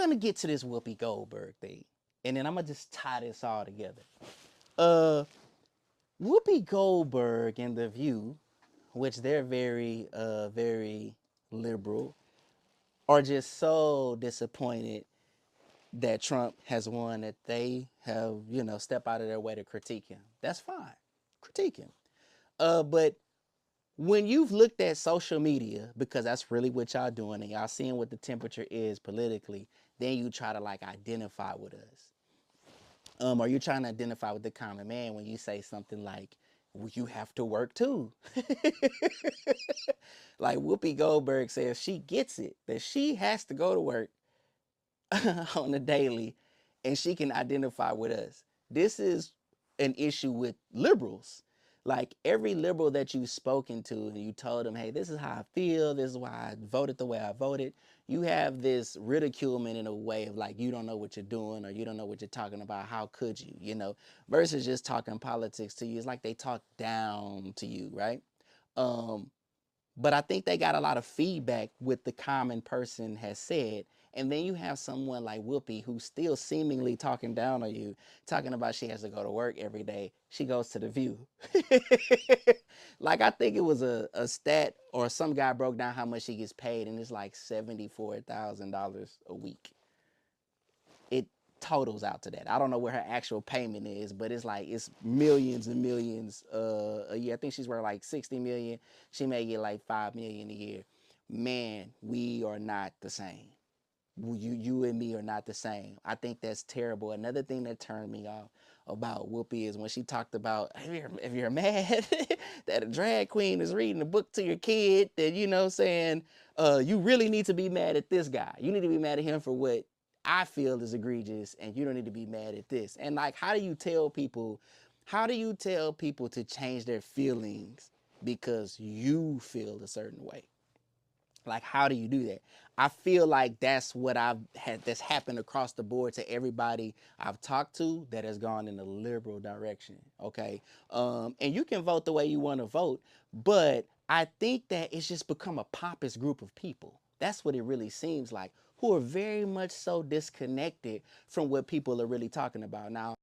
gonna get to this Whoopi Goldberg thing, and then I'm gonna just tie this all together. Whoopi Goldberg and The View, which they're very liberal, are just so disappointed that Trump has won that they have, stepped out of their way to critique him. That's fine. Critique him. But when you've looked at social media, because that's really what y'all doing and y'all seeing what the temperature is politically, then you try to like identify with us. Or you're trying to identify with the common man when you say something like, well, you have to work too. Like Whoopi Goldberg says she gets it, that she has to go to work on the daily and she can identify with us. This is an issue with liberals. Like every liberal that you've spoken to and you told them, hey, this is how I feel, this is why I voted the way I voted, you have this ridiculement in a way of like, you don't know what you're doing or you don't know what you're talking about, how could you, versus just talking politics to you. It's like they talk down to you, right? But I think they got a lot of feedback with the common person has said. And then you have someone like Whoopi who's still seemingly talking down on you, talking about she has to go to work every day. She goes to The View. Like I think it was a stat or some guy broke down how much she gets paid and it's like $74,000 a week. It totals out to that. I don't know where her actual payment is, but it's like it's millions and millions a year. I think she's worth like 60 million. She may get like 5 million a year. Man, we are not the same. You and me are not the same. I think that's terrible. Another thing that turned me off about Whoopi is when she talked about if you're mad that a drag queen is reading a book to your kid, then saying you really need to be mad at this guy. You need to be mad at him for what I feel is egregious, and you don't need to be mad at this. And like, how do you tell people to change their feelings because you feel a certain way? Like, how do you do that? I feel like that's what that's happened across the board to everybody I've talked to that has gone in a liberal direction, okay? And you can vote the way you want to vote, but I think that it's just become a pompous group of people. That's what it really seems like, who are very much so disconnected from what people are really talking about. Now,